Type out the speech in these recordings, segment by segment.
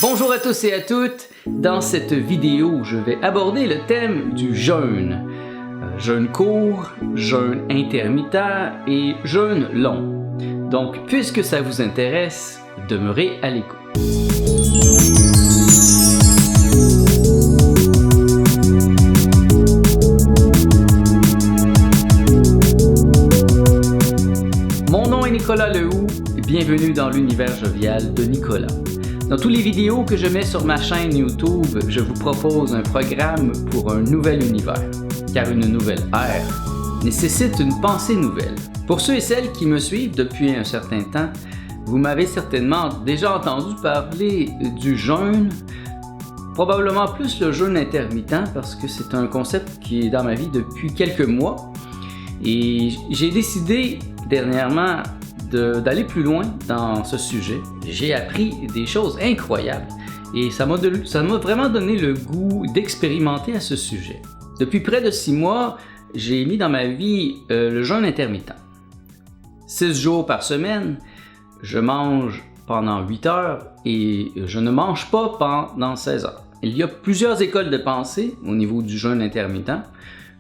Bonjour à tous et à toutes. Dans cette vidéo, je vais aborder le thème du jeûne. Jeûne court, jeûne intermittent et jeûne long. Donc, puisque ça vous intéresse, demeurez à l'écoute. Mon nom est Nicolas Lehoux et bienvenue dans l'univers jovial de Nicolas. Dans toutes les vidéos que je mets sur ma chaîne YouTube, je vous propose un programme pour un nouvel univers, car une nouvelle ère nécessite une pensée nouvelle. Pour ceux et celles qui me suivent depuis un certain temps, vous m'avez certainement déjà entendu parler du jeûne, probablement plus le jeûne intermittent, parce que c'est un concept qui est dans ma vie depuis quelques mois. Et j'ai décidé dernièrement d'aller plus loin dans ce sujet. J'ai appris des choses incroyables et ça m'a vraiment donné le goût d'expérimenter à ce sujet. Depuis près de 6 mois, j'ai mis dans ma vie le jeûne intermittent. 6 jours par semaine, je mange pendant 8 heures et je ne mange pas pendant 16 heures. Il y a plusieurs écoles de pensée au niveau du jeûne intermittent.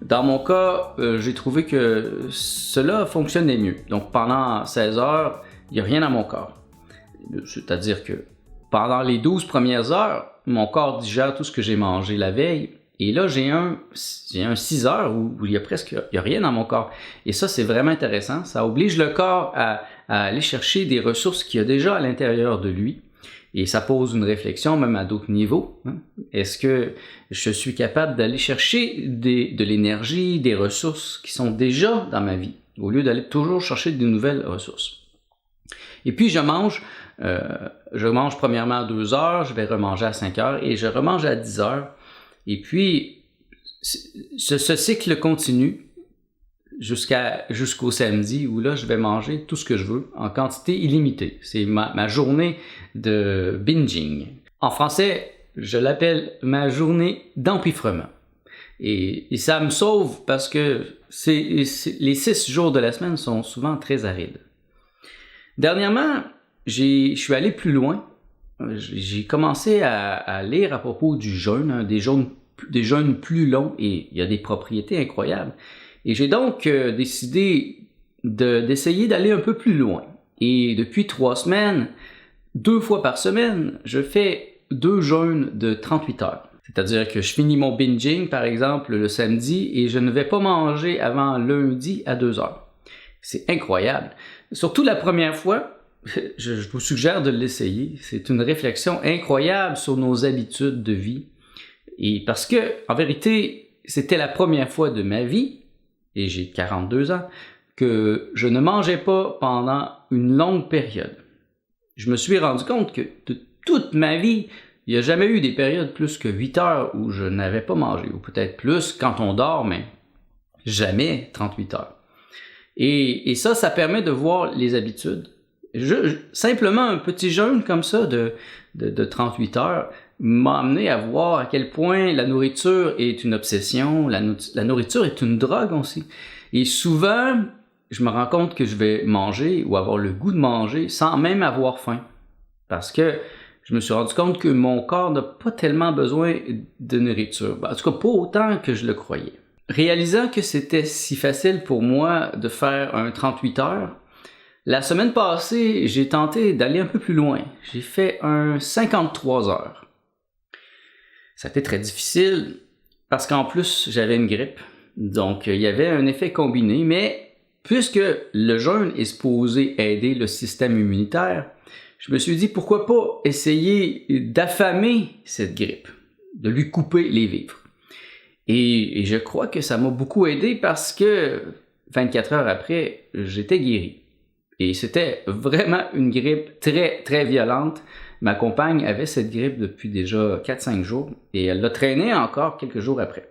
Dans mon cas, j'ai trouvé que cela fonctionnait mieux. Donc pendant 16 heures, il n'y a rien dans mon corps. C'est-à-dire que pendant les 12 premières heures, mon corps digère tout ce que j'ai mangé la veille. Et là, j'ai un 6 heures où il y a rien dans mon corps. Et ça, c'est vraiment intéressant. Ça oblige le corps à aller chercher des ressources qu'il y a déjà à l'intérieur de lui. Et ça pose une réflexion même à d'autres niveaux. Est-ce que je suis capable d'aller chercher de l'énergie, des ressources qui sont déjà dans ma vie, au lieu d'aller toujours chercher de nouvelles ressources? Et puis je mange premièrement à 2 heures, je vais remanger à 5 heures et je remange à 10 heures. Et puis ce cycle continue jusqu'au samedi où là je vais manger tout ce que je veux en quantité illimitée. C'est ma journée de binging. En français, je l'appelle ma journée d'empiffrement. Et ça me sauve parce que les 6 jours de la semaine sont souvent très arides. Dernièrement, je suis allé plus loin. J'ai commencé à lire à propos du jeûne, des jeûnes plus longs, et il y a des propriétés incroyables. Et j'ai donc décidé d'essayer d'aller un peu plus loin. Et depuis 3 semaines, 2 fois par semaine, je fais 2 jeûnes de 38 heures. C'est-à-dire que je finis mon binging, par exemple, le samedi, et je ne vais pas manger avant lundi à 2 heures. C'est incroyable. Surtout la première fois, je vous suggère de l'essayer. C'est une réflexion incroyable sur nos habitudes de vie. Et parce que, en vérité, c'était la première fois de ma vie, et j'ai 42 ans, que je ne mangeais pas pendant une longue période. Je me suis rendu compte que de toute ma vie, il n'y a jamais eu des périodes plus que 8 heures où je n'avais pas mangé, ou peut-être plus quand on dort, mais jamais 38 heures. Et ça permet de voir les habitudes. Simplement un petit jeûne comme ça de 38 heures m'a amené à voir à quel point la nourriture est une obsession, la nourriture est une drogue aussi. Et souvent, je me rends compte que je vais manger ou avoir le goût de manger sans même avoir faim. Parce que je me suis rendu compte que mon corps n'a pas tellement besoin de nourriture. En tout cas, pas autant que je le croyais. Réalisant que c'était si facile pour moi de faire un 38 heures, la semaine passée, j'ai tenté d'aller un peu plus loin. J'ai fait un 53 heures. Ça a été très difficile parce qu'en plus, j'avais une grippe. Donc, il y avait un effet combiné, mais puisque le jeûne est supposé aider le système immunitaire, je me suis dit pourquoi pas essayer d'affamer cette grippe, de lui couper les vivres. Et je crois que ça m'a beaucoup aidé parce que 24 heures après, j'étais guéri. Et c'était vraiment une grippe très, très violente. Ma compagne avait cette grippe depuis déjà 4-5 jours et elle l'a traînée encore quelques jours après.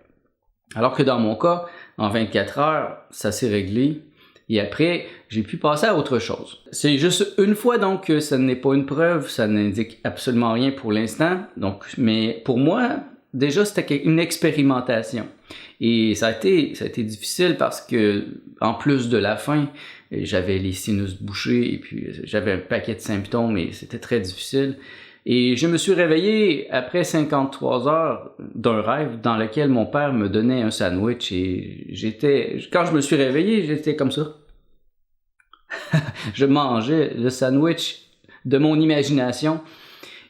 Alors que dans mon cas, en 24 heures, ça s'est réglé et après, j'ai pu passer à autre chose. C'est juste une fois donc que ça n'est pas une preuve, ça n'indique absolument rien pour l'instant. Donc, mais pour moi, déjà c'était une expérimentation. Et ça a été difficile parce que, en plus de la faim, j'avais les sinus bouchés et puis j'avais un paquet de symptômes et c'était très difficile. Et je me suis réveillé après 53 heures d'un rêve dans lequel mon père me donnait un sandwich et quand je me suis réveillé, j'étais comme ça. Je mangeais le sandwich de mon imagination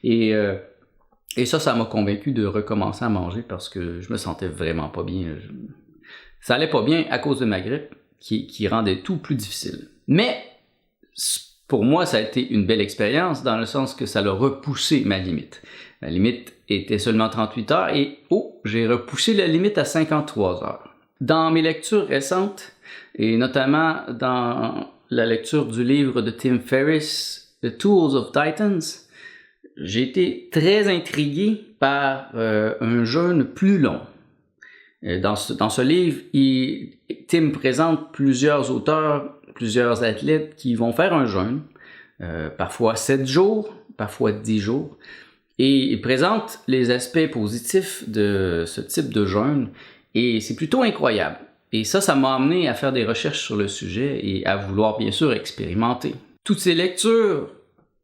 et ça m'a convaincu de recommencer à manger parce que je me sentais vraiment pas bien. Ça allait pas bien à cause de ma grippe qui rendait tout plus difficile. Mais pour moi, ça a été une belle expérience dans le sens que ça a repoussé ma limite. Ma limite était seulement 38 heures et j'ai repoussé la limite à 53 heures. Dans mes lectures récentes, et notamment dans la lecture du livre de Tim Ferriss, The Tools of Titans, j'ai été très intrigué par un jeûne plus long. Dans ce livre, Tim présente plusieurs auteurs, plusieurs athlètes qui vont faire un jeûne, parfois 7 jours, parfois 10 jours, et il présente les aspects positifs de ce type de jeûne, et c'est plutôt incroyable. Et ça m'a amené à faire des recherches sur le sujet et à vouloir bien sûr expérimenter. Toutes ces lectures,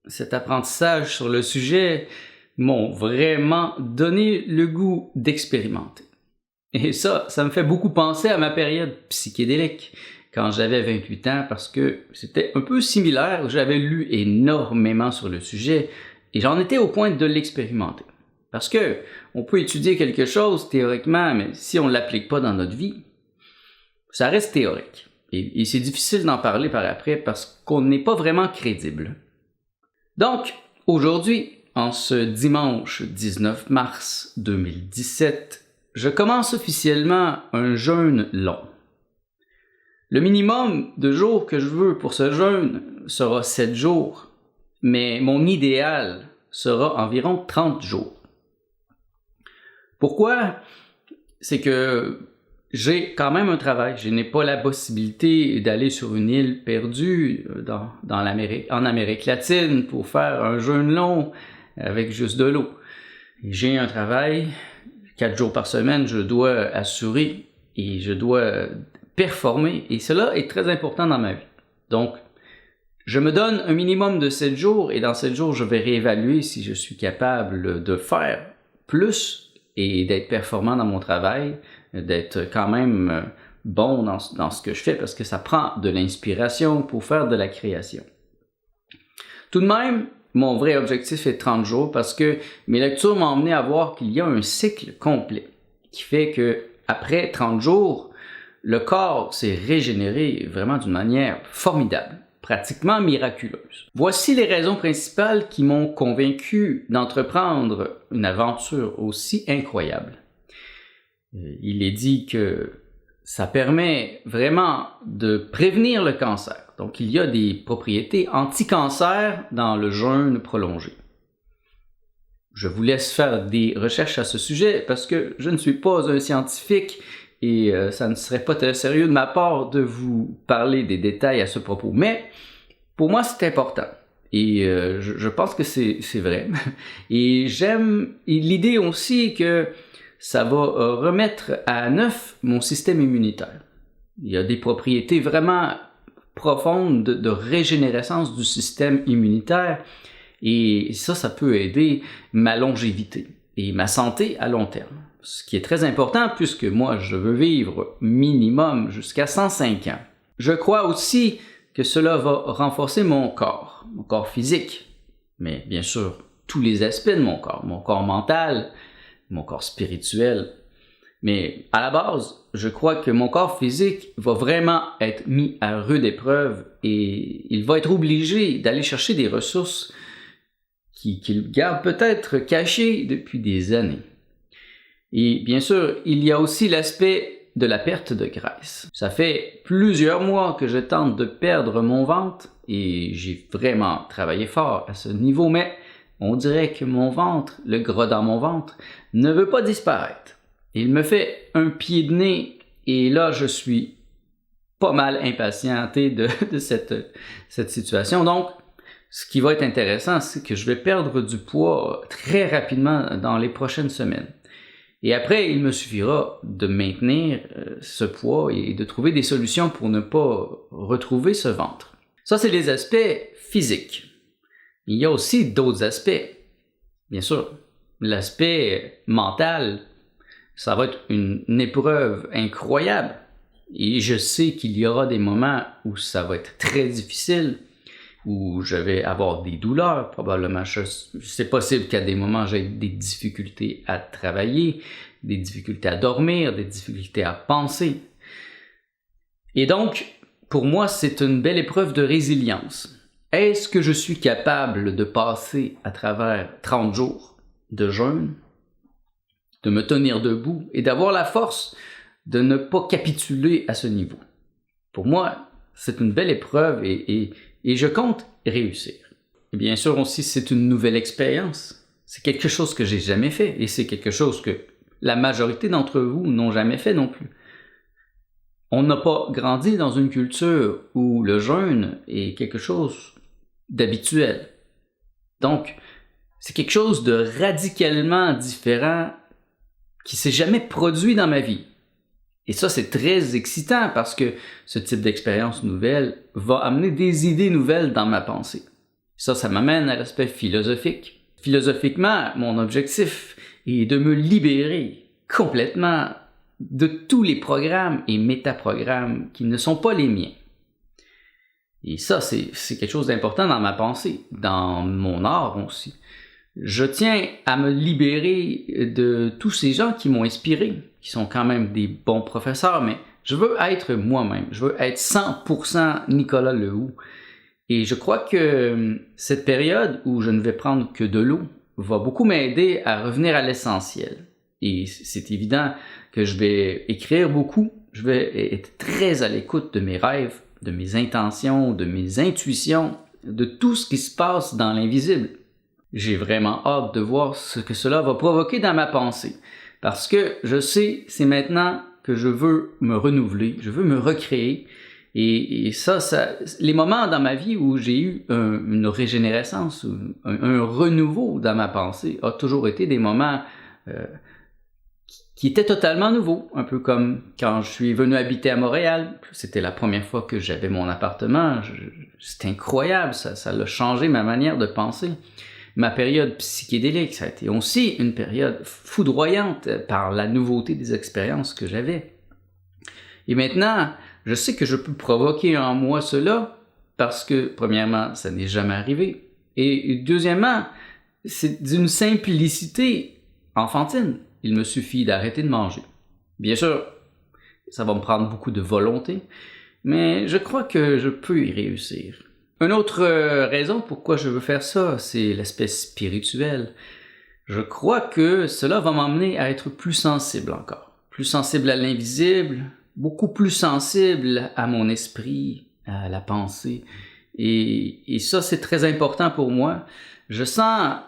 cet apprentissage sur le sujet m'ont vraiment donné le goût d'expérimenter. Et ça me fait beaucoup penser à ma période psychédélique, quand j'avais 28 ans, parce que c'était un peu similaire. J'avais lu énormément sur le sujet et j'en étais au point de l'expérimenter. Parce que on peut étudier quelque chose théoriquement, mais si on ne l'applique pas dans notre vie, ça reste théorique. Et c'est difficile d'en parler par après parce qu'on n'est pas vraiment crédible. Donc, aujourd'hui, en ce dimanche 19 mars 2017, je commence officiellement un jeûne long. Le minimum de jours que je veux pour ce jeûne sera 7 jours, mais mon idéal sera environ 30 jours. Pourquoi? C'est que j'ai quand même un travail. Je n'ai pas la possibilité d'aller sur une île perdue en Amérique latine pour faire un jeûne long avec juste de l'eau. J'ai un travail, 4 jours par semaine, je dois assurer et je dois performer. Et cela est très important dans ma vie. Donc, je me donne un minimum de 7 jours et dans 7 jours, je vais réévaluer si je suis capable de faire plus et d'être performant dans mon travail, d'être quand même bon dans ce que je fais parce que ça prend de l'inspiration pour faire de la création. Tout de même, mon vrai objectif est 30 jours parce que mes lectures m'ont amené à voir qu'il y a un cycle complet qui fait que après 30 jours, le corps s'est régénéré vraiment d'une manière formidable, pratiquement miraculeuse. Voici les raisons principales qui m'ont convaincu d'entreprendre une aventure aussi incroyable. Il est dit que ça permet vraiment de prévenir le cancer. Donc, il y a des propriétés anti-cancer dans le jeûne prolongé. Je vous laisse faire des recherches à ce sujet parce que je ne suis pas un scientifique et ça ne serait pas très sérieux de ma part de vous parler des détails à ce propos. Mais pour moi, c'est important. Et je pense que c'est vrai. Et j'aime l'idée aussi que ça va remettre à neuf mon système immunitaire. Il y a des propriétés vraiment profondes de régénérescence du système immunitaire et ça peut aider ma longévité et ma santé à long terme. Ce qui est très important puisque moi, je veux vivre minimum jusqu'à 105 ans. Je crois aussi que cela va renforcer mon corps physique, mais bien sûr, tous les aspects de mon corps mental, mon corps spirituel. Mais à la base, je crois que mon corps physique va vraiment être mis à rude épreuve et il va être obligé d'aller chercher des ressources qu'il garde peut-être cachées depuis des années. Et bien sûr, il y a aussi l'aspect de la perte de graisse. Ça fait plusieurs mois que je tente de perdre mon ventre et j'ai vraiment travaillé fort à ce niveau, mais on dirait que mon ventre, le gras dans mon ventre, ne veut pas disparaître. Il me fait un pied de nez et là, je suis pas mal impatienté de cette situation. Donc, ce qui va être intéressant, c'est que je vais perdre du poids très rapidement dans les prochaines semaines. Et après, il me suffira de maintenir ce poids et de trouver des solutions pour ne pas retrouver ce ventre. Ça, c'est les aspects physiques. Il y a aussi d'autres aspects. Bien sûr, l'aspect mental, ça va être une épreuve incroyable. Et je sais qu'il y aura des moments où ça va être très difficile, où je vais avoir des douleurs, probablement. C'est possible qu'à des moments, j'ai des difficultés à travailler, des difficultés à dormir, des difficultés à penser. Et donc, pour moi, c'est une belle épreuve de résilience. Est-ce que je suis capable de passer à travers 30 jours de jeûne, de me tenir debout et d'avoir la force de ne pas capituler à ce niveau? Pour moi, c'est une belle épreuve et je compte réussir. Et bien sûr aussi, c'est une nouvelle expérience. C'est quelque chose que j'ai jamais fait et c'est quelque chose que la majorité d'entre vous n'ont jamais fait non plus. On n'a pas grandi dans une culture où le jeûne est quelque chose d'habituel. Donc, c'est quelque chose de radicalement différent qui s'est jamais produit dans ma vie. Et ça, c'est très excitant parce que ce type d'expérience nouvelle va amener des idées nouvelles dans ma pensée. Ça m'amène à l'aspect philosophique. Philosophiquement, mon objectif est de me libérer complètement de tous les programmes et métaprogrammes qui ne sont pas les miens. Et ça, c'est quelque chose d'important dans ma pensée, dans mon art aussi. Je tiens à me libérer de tous ces gens qui m'ont inspiré, qui sont quand même des bons professeurs, mais je veux être moi-même. Je veux être 100% Nicolas Lehoux. Et je crois que cette période où je ne vais prendre que de l'eau va beaucoup m'aider à revenir à l'essentiel. Et c'est évident que je vais écrire beaucoup. Je vais être très à l'écoute de mes rêves, de mes intentions, de mes intuitions, de tout ce qui se passe dans l'invisible. J'ai vraiment hâte de voir ce que cela va provoquer dans ma pensée. Parce que je sais, c'est maintenant que je veux me renouveler, je veux me recréer. Et ça, les moments dans ma vie où j'ai eu une régénérescence, un renouveau dans ma pensée, a toujours été des moments qui étaient totalement nouveaux. Un peu comme quand je suis venu habiter à Montréal. C'était la première fois que j'avais mon appartement. C'était incroyable, ça a changé ma manière de penser. Ma période psychédélique, ça a été aussi une période foudroyante par la nouveauté des expériences que j'avais. Et maintenant, je sais que je peux provoquer en moi cela parce que, premièrement, ça n'est jamais arrivé. Et deuxièmement, c'est d'une simplicité enfantine. Il me suffit d'arrêter de manger. Bien sûr, ça va me prendre beaucoup de volonté, mais je crois que je peux y réussir. Une autre raison pourquoi je veux faire ça, c'est l'aspect spirituel. Je crois que cela va m'emmener à être plus sensible encore. Plus sensible à l'invisible, beaucoup plus sensible à mon esprit, à la pensée. Et ça, c'est très important pour moi. Je sens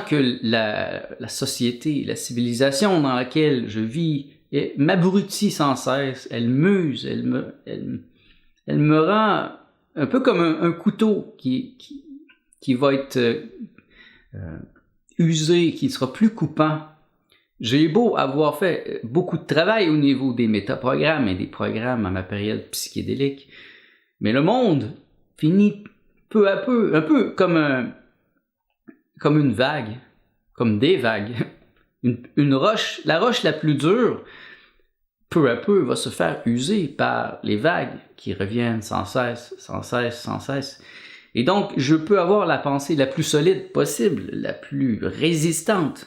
que la société, la civilisation dans laquelle je vis m'abrutit sans cesse. Elle m'use, elle me rend un peu comme un couteau qui va être usé, qui ne sera plus coupant. J'ai beau avoir fait beaucoup de travail au niveau des métaprogrammes et des programmes à ma période psychédélique, mais le monde finit peu à peu, un peu comme une vague, comme des vagues. Une roche, la roche la plus dure, peu à peu va se faire user par les vagues qui reviennent sans cesse, sans cesse, sans cesse. Et donc, je peux avoir la pensée la plus solide possible, la plus résistante.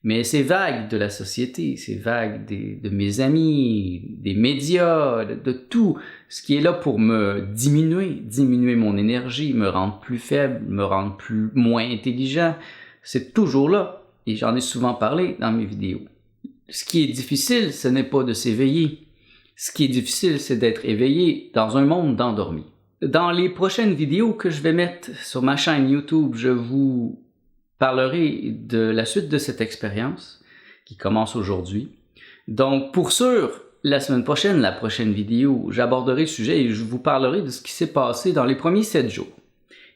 Mais ces vagues de la société, ces vagues de mes amis, des médias, de tout ce qui est là pour me diminuer mon énergie, me rendre plus faible, me rendre moins intelligent, c'est toujours là. Et j'en ai souvent parlé dans mes vidéos. Ce qui est difficile, ce n'est pas de s'éveiller. Ce qui est difficile, c'est d'être éveillé dans un monde d'endormis. Dans les prochaines vidéos que je vais mettre sur ma chaîne YouTube, je vous parlerai de la suite de cette expérience qui commence aujourd'hui. Donc, pour sûr, la semaine prochaine, la prochaine vidéo, j'aborderai le sujet et je vous parlerai de ce qui s'est passé dans les premiers 7 jours.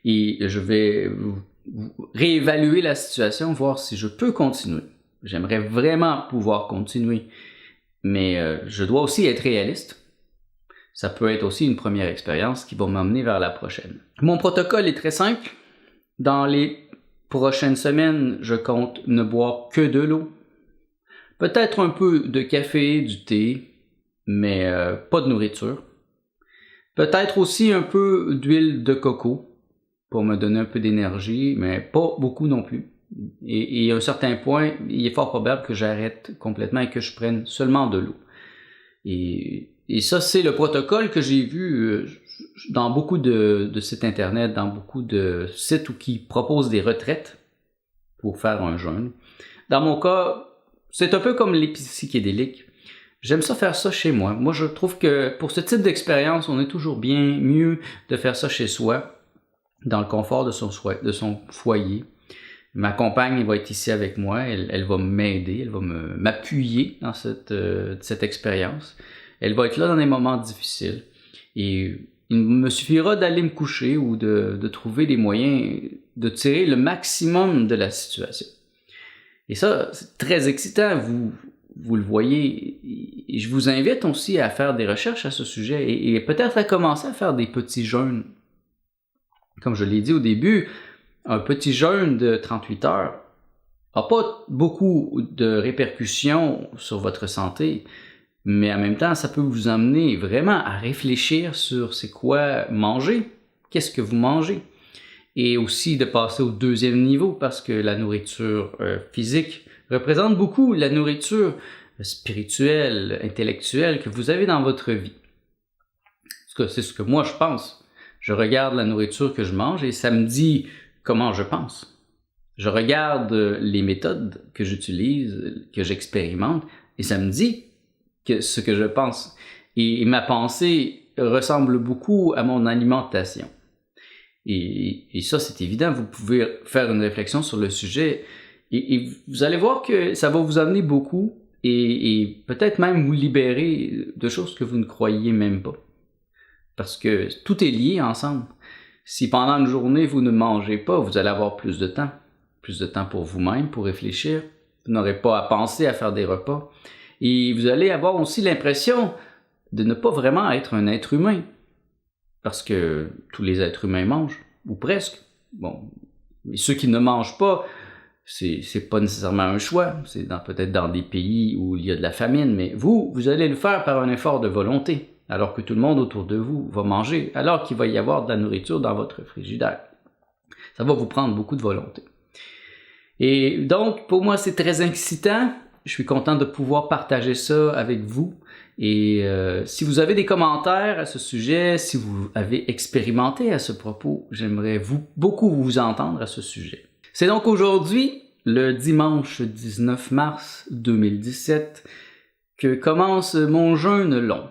Et je vais réévaluer la situation, voir si je peux continuer. J'aimerais vraiment pouvoir continuer, mais je dois aussi être réaliste. Ça peut être aussi une première expérience qui va m'emmener vers la prochaine. Mon protocole est très simple. Dans les prochaine semaine, je compte ne boire que de l'eau. Peut-être un peu de café, du thé, mais pas de nourriture. Peut-être aussi un peu d'huile de coco pour me donner un peu d'énergie, mais pas beaucoup non plus. Et à un certain point, il est fort probable que j'arrête complètement et que je prenne seulement de l'eau. Et ça, c'est le protocole que j'ai vu dans beaucoup de sites internet, dans beaucoup de sites qui proposent des retraites pour faire un jeûne. Dans mon cas, c'est un peu comme les psychédéliques. J'aime ça faire ça chez moi. Moi, je trouve que pour ce type d'expérience, on est toujours bien mieux de faire ça chez soi, dans le confort de son foyer. Ma compagne va être ici avec moi, elle va m'aider, elle va m'appuyer dans cette expérience. Elle va être là dans des moments difficiles. Et il me suffira d'aller me coucher ou de trouver des moyens de tirer le maximum de la situation. Et ça, c'est très excitant, vous le voyez. Et je vous invite aussi à faire des recherches à ce sujet et peut-être à commencer à faire des petits jeûnes. Comme je l'ai dit au début, un petit jeûne de 38 heures n'a pas beaucoup de répercussions sur votre santé, mais en même temps, ça peut vous amener vraiment à réfléchir sur c'est quoi manger, qu'est-ce que vous mangez, et aussi de passer au deuxième niveau parce que la nourriture physique représente beaucoup la nourriture spirituelle, intellectuelle que vous avez dans votre vie. C'est ce que moi je pense. Je regarde la nourriture que je mange et ça me dit comment je pense. Je regarde les méthodes que j'utilise, que j'expérimente, et ça me dit ce que je pense. Et ma pensée ressemble beaucoup à mon alimentation. Et ça, c'est évident, vous pouvez faire une réflexion sur le sujet, et vous allez voir que ça va vous amener beaucoup, et peut-être même vous libérer de choses que vous ne croyiez même pas. Parce que tout est lié ensemble. Si pendant une journée, vous ne mangez pas, vous allez avoir plus de temps pour vous-même, pour réfléchir. Vous n'aurez pas à penser à faire des repas. Et vous allez avoir aussi l'impression de ne pas vraiment être un être humain. Parce que tous les êtres humains mangent, ou presque. Bon, mais ceux qui ne mangent pas, c'est pas nécessairement un choix. C'est peut-être dans des pays où il y a de la famine, mais vous allez le faire par un effort de volonté. Alors que tout le monde autour de vous va manger, alors qu'il va y avoir de la nourriture dans votre frigidaire. Ça va vous prendre beaucoup de volonté. Et donc, pour moi, c'est très excitant. Je suis content de pouvoir partager ça avec vous. Et si vous avez des commentaires à ce sujet, si vous avez expérimenté à ce propos, j'aimerais beaucoup vous entendre à ce sujet. C'est donc aujourd'hui, le dimanche 19 mars 2017, que commence mon jeûne long.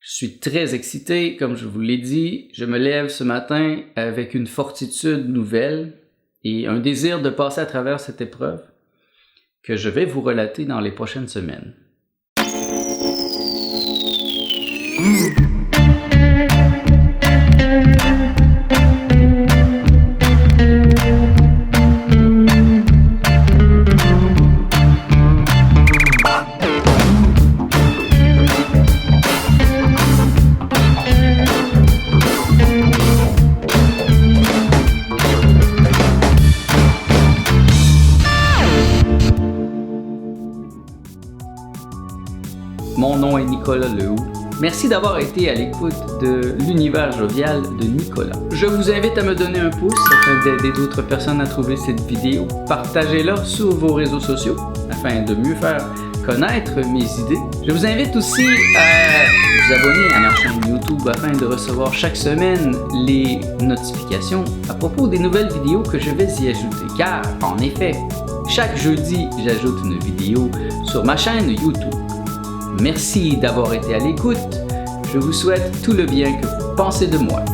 Je suis très excité, comme je vous l'ai dit. Je me lève ce matin avec une fortitude nouvelle et un désir de passer à travers cette épreuve que je vais vous relater dans les prochaines semaines. Mon nom est Nicolas Lehoux. Merci d'avoir été à l'écoute de l'univers jovial de Nicolas. Je vous invite à me donner un pouce afin d'aider d'autres personnes à trouver cette vidéo. Partagez-la sur vos réseaux sociaux afin de mieux faire connaître mes idées. Je vous invite aussi à vous abonner à ma chaîne YouTube afin de recevoir chaque semaine les notifications à propos des nouvelles vidéos que je vais y ajouter. Car, en effet, chaque jeudi, j'ajoute une vidéo sur ma chaîne YouTube. Merci d'avoir été à l'écoute. Je vous souhaite tout le bien que vous pensez de moi.